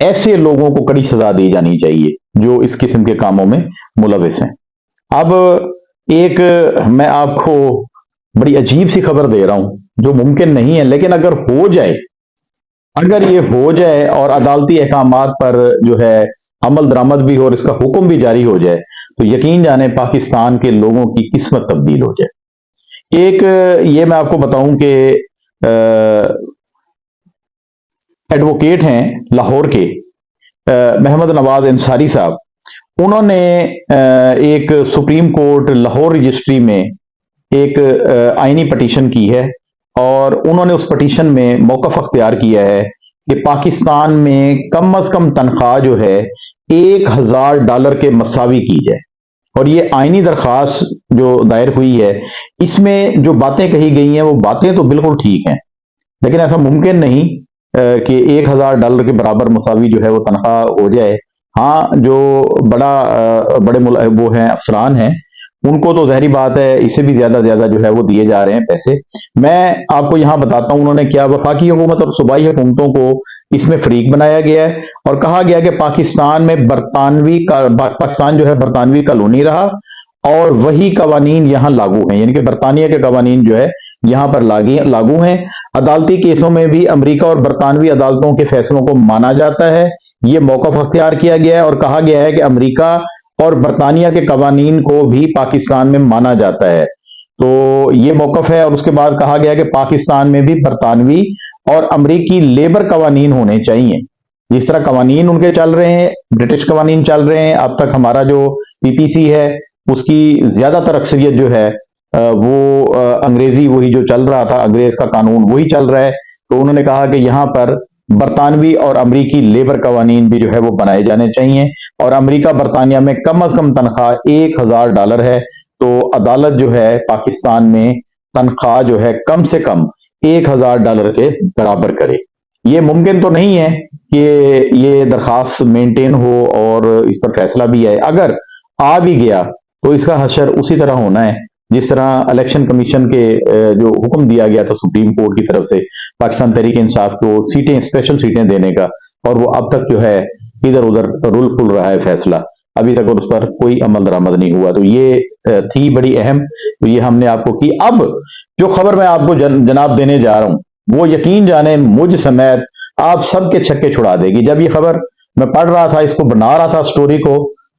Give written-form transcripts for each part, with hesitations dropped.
ایسے لوگوں کو کڑی سزا دی جانی چاہیے جو اس قسم کے کاموں میں ملوث ہیں۔ اب ایک میں آپ کو بڑی عجیب سی خبر دے رہا ہوں جو ممکن نہیں ہے، لیکن اگر یہ ہو جائے اور عدالتی احکامات پر جو ہے عمل درآمد بھی ہو اور اس کا حکم بھی جاری ہو جائے تو یقین جانے پاکستان کے لوگوں کی قسمت تبدیل ہو جائے۔ ایک یہ میں آپ کو بتاؤں کہ ایڈوکیٹ ہیں لاہور کے محمد نواز انصاری صاحب، انہوں نے ایک سپریم کورٹ لاہور رجسٹری میں ایک آئینی پٹیشن کی ہے، اور انہوں نے اس پٹیشن میں موقف اختیار کیا ہے کہ پاکستان میں کم از کم تنخواہ جو ہے $1000 کے مساوی کی جائے۔ اور یہ آئینی درخواست جو دائر ہوئی ہے اس میں جو باتیں کہی گئی ہیں وہ باتیں تو بالکل ٹھیک ہیں، لیکن ایسا ممکن نہیں کہ $1000 کے برابر مساوی جو ہے وہ تنخواہ ہو جائے۔ ہاں، جو بڑے وہ ہیں افسران ہیں ان کو تو ظاہری بات ہے اس سے بھی زیادہ جو ہے وہ دیے جا رہے ہیں پیسے۔ میں آپ کو یہاں بتاتا ہوں انہوں نے کیا، وفاقی حکومت اور صوبائی حکومتوں کو اس میں فریق بنایا گیا ہے اور کہا گیا کہ پاکستان جو ہے برطانوی کالونی رہا اور وہی قوانین یہاں لاگو ہیں، یعنی کہ برطانیہ کے قوانین جو ہے یہاں پر لاگو ہیں۔ عدالتی کیسوں میں بھی امریکہ اور برطانوی عدالتوں کے فیصلوں کو مانا جاتا ہے، یہ موقف اختیار کیا گیا ہے اور کہا گیا ہے کہ امریکہ اور برطانیہ کے قوانین کو بھی پاکستان میں مانا جاتا ہے۔ تو یہ موقف ہے، اور اس کے بعد کہا گیا کہ پاکستان میں بھی برطانوی اور امریکی لیبر قوانین ہونے چاہیے، جس طرح قوانین ان کے چل رہے ہیں، برٹش قوانین چل رہے ہیں۔ اب تک ہمارا جو PPC ہے اس کی زیادہ تر اکثریت جو ہے وہ انگریزی وہی جو چل رہا تھا، انگریز کا قانون وہی چل رہا ہے۔ تو انہوں نے کہا کہ یہاں پر برطانوی اور امریکی لیبر قوانین بھی جو ہے وہ بنائے جانے چاہیے، اور امریکہ برطانیہ میں کم از کم تنخواہ $1000 ہے، تو عدالت جو ہے پاکستان میں تنخواہ جو ہے کم سے کم $1000 کے برابر کرے۔ یہ ممکن تو نہیں ہے کہ یہ درخواست مینٹین ہو اور اس پر فیصلہ بھی آئے، اگر آ بھی گیا تو اس کا حشر اسی طرح ہونا ہے جس طرح الیکشن کمیشن کے جو حکم دیا گیا تھا سپریم کورٹ کی طرف سے پاکستان تحریک انصاف کو اسپیشل سیٹیں دینے کا، اور وہ اب تک جو ہے ادھر ادھر رول کھل رہا ہے فیصلہ، ابھی تک اس پر کوئی عمل درآمد نہیں ہوا۔ تو یہ تھی بڑی اہم، تو یہ ہم نے آپ کو کی۔ اب جو خبر میں آپ کو جناب دینے جا رہا ہوں وہ یقین جانے مجھ سمیت آپ سب کے چھکے چھڑا دے گی۔ جب یہ خبر میں پڑھ رہا تھا، اس کو بنا رہا تھا سٹوری کو،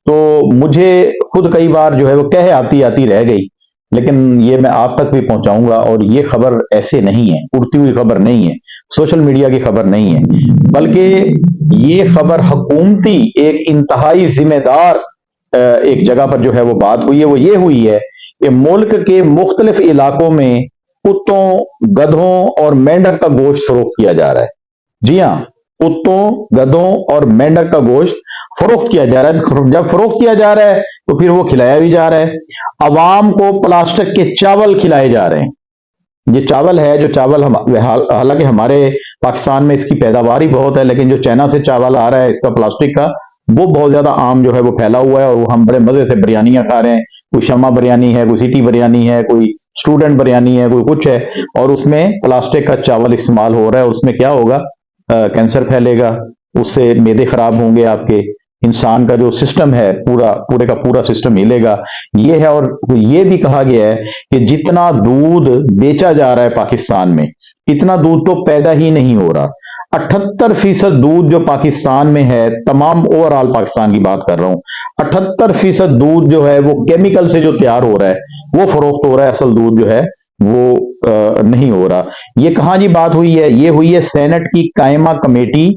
تو مجھے خود کئی بار جو ہے وہ کہہ آتی رہ گئی، لیکن یہ میں آپ تک بھی پہنچاؤں گا۔ اور یہ خبر ایسے نہیں ہے، اڑتی ہوئی خبر نہیں ہے، سوشل میڈیا کی خبر نہیں ہے، بلکہ یہ خبر حکومتی ایک انتہائی ذمہ دار ایک جگہ پر جو ہے وہ بات ہوئی ہے، وہ یہ ہوئی ہے کہ ملک کے مختلف علاقوں میں کتوں، گدھوں اور مینڈک کا گوشت فروخت کیا جا رہا ہے۔ جی ہاں، کتوں، گدھوں اور مینڈک کا گوشت فروخت کیا جا رہا ہے۔ جب فروخت کیا جا رہا ہے تو پھر وہ کھلایا بھی جا رہا ہے۔ عوام کو پلاسٹک کے چاول کھلائے جا رہے ہیں۔ یہ چاول ہے، جو چاول حالانکہ ہمارے پاکستان میں اس کی پیداوار ہی بہت ہے، لیکن جو چائنا سے چاول آ رہا ہے اس کا پلاسٹک کا، وہ بہت زیادہ عام جو ہے وہ پھیلا ہوا ہے، اور وہ ہم بڑے مزے سے بریانیاں کھا رہے ہیں۔ کوئی شمع بریانی ہے، کوئی سٹی بریانی ہے، کوئی اسٹوڈنٹ بریانی ہے، کوئی کچھ ہے، اور اس میں پلاسٹک کا چاول استعمال ہو رہا ہے۔ اس میں کیا ہوگا؟ کینسر پھیلے گا، اس سے معدے خراب ہوں گے آپ کے، انسان کا جو سسٹم ہے پورے کا پورا سسٹم ہلے گا۔ یہ ہے، اور یہ بھی کہا گیا ہے کہ جتنا دودھ بیچا جا رہا ہے پاکستان میں، اتنا دودھ تو پیدا ہی نہیں ہو رہا۔ 78% دودھ جو پاکستان میں ہے، تمام اوور آل پاکستان کی بات کر رہا ہوں، 78% دودھ جو ہے وہ کیمیکل سے جو تیار ہو رہا ہے وہ فروخت ہو رہا ہے، اصل دودھ جو ہے وہ نہیں ہو رہا۔ یہ کہاں جی بات ہوئی ہے؟ یہ ہوئی ہے سینٹ کی قائمہ کمیٹی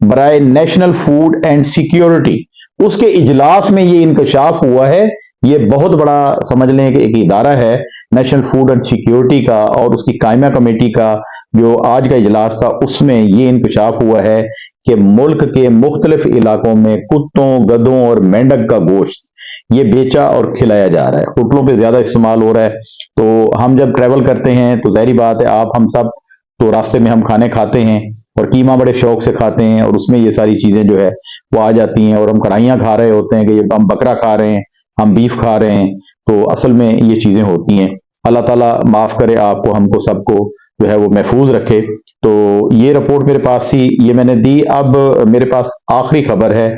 برائے نیشنل فوڈ اینڈ سیکیورٹی، اس کے اجلاس میں یہ انکشاف ہوا ہے۔ یہ بہت بڑا سمجھ لیں کہ ایک ادارہ ہے نیشنل فوڈ اینڈ سیکیورٹی کا، اور اس کی قائمہ کمیٹی کا جو آج کا اجلاس تھا اس میں یہ انکشاف ہوا ہے کہ ملک کے مختلف علاقوں میں کتوں، گدھوں اور مینڈک کا گوشت یہ بیچا اور کھلایا جا رہا ہے، ہوٹلوں پہ زیادہ استعمال ہو رہا ہے۔ تو ہم جب ٹریول کرتے ہیں تو ظاہری بات ہے ہم سب تو راستے میں ہم کھانے کھاتے ہیں اور قیمہ بڑے شوق سے کھاتے ہیں، اور اس میں یہ ساری چیزیں جو ہے وہ آ جاتی ہیں، اور ہم کڑھائیاں کھا رہے ہوتے ہیں کہ ہم بکرا کھا رہے ہیں، ہم بیف کھا رہے ہیں، تو اصل میں یہ چیزیں ہوتی ہیں۔ اللہ تعالیٰ معاف کرے آپ کو، ہم کو، سب کو، جو ہے وہ محفوظ رکھے۔ تو یہ رپورٹ میرے پاس تھی، یہ میں نے دی۔ اب میرے پاس آخری خبر ہے،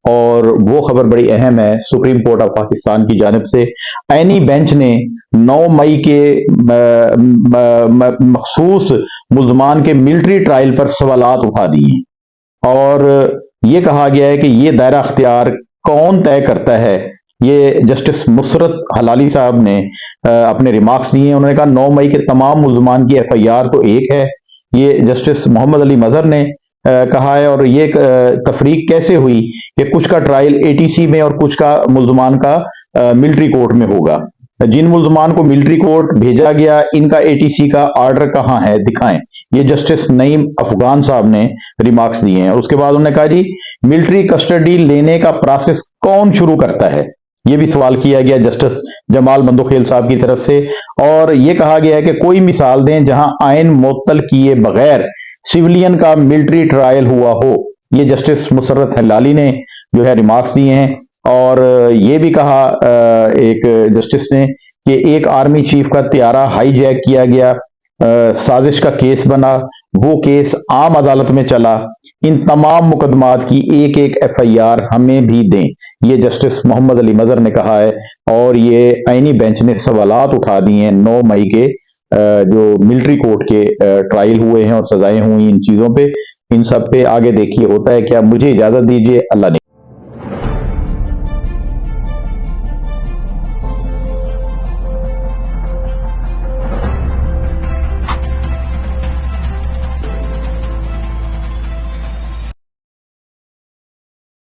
اور وہ خبر بڑی اہم ہے۔ سپریم کورٹ آف پاکستان کی جانب سے عینی بینچ نے 9 مئی کے مخصوص ملزمان کے ملٹری ٹرائل پر سوالات اٹھا دیے ہیں، اور یہ کہا گیا ہے کہ یہ دائرہ اختیار کون طے کرتا ہے۔ یہ جسٹس مسرت حلالی صاحب نے اپنے ریمارکس دیے ہیں۔ انہوں نے کہا 9 مئی کے تمام ملزمان کی ایف آئی آر تو ایک ہے۔ یہ جسٹس محمد علی مظہر نے کہا ہے، اور یہ تفریق کیسے ہوئی کہ کچھ کا ٹرائل اے ٹی سی میں اور کچھ کا ملزمان کا ملٹری کورٹ میں ہوگا۔ جن ملزمان کو ملٹری کورٹ بھیجا گیا، ان کا اے ٹی سی کا آرڈر کہاں ہے، دکھائیں۔ یہ جسٹس نعیم افغان صاحب نے ریمارکس دیے ہیں۔ اور اس کے بعد انہوں نے کہا جی ملٹری کسٹڈی لینے کا پروسیس کون شروع کرتا ہے، یہ بھی سوال کیا گیا جسٹس جمال بندوخیل صاحب کی طرف سے۔ اور یہ کہا گیا ہے کہ کوئی مثال دیں جہاں آئین معطل کیے بغیر سویلین کا ملٹری ٹرائل ہوا ہو۔ یہ جسٹس مسرت حلالی نے جو ہے ریمارکس دیے ہیں۔ اور یہ بھی کہا ایک جسٹس نے کہ ایک آرمی چیف کا طیارہ ہائی جیک کیا گیا، سازش کا کیس بنا، وہ کیس عام عدالت میں چلا، ان تمام مقدمات کی ایک ایک ایف آئی آر ہمیں بھی دیں، یہ جسٹس محمد علی مظہر نے کہا ہے۔ اور یہ عینی بینچ نے سوالات اٹھا دیے ہیں 9 مئی کے جو ملٹری کورٹ کے ٹرائل ہوئے ہیں اور سزائیں ہوئی ان چیزوں پہ، ان سب پہ آگے دیکھیے ہوتا ہے کیا۔ مجھے اجازت دیجیے، اللہ نے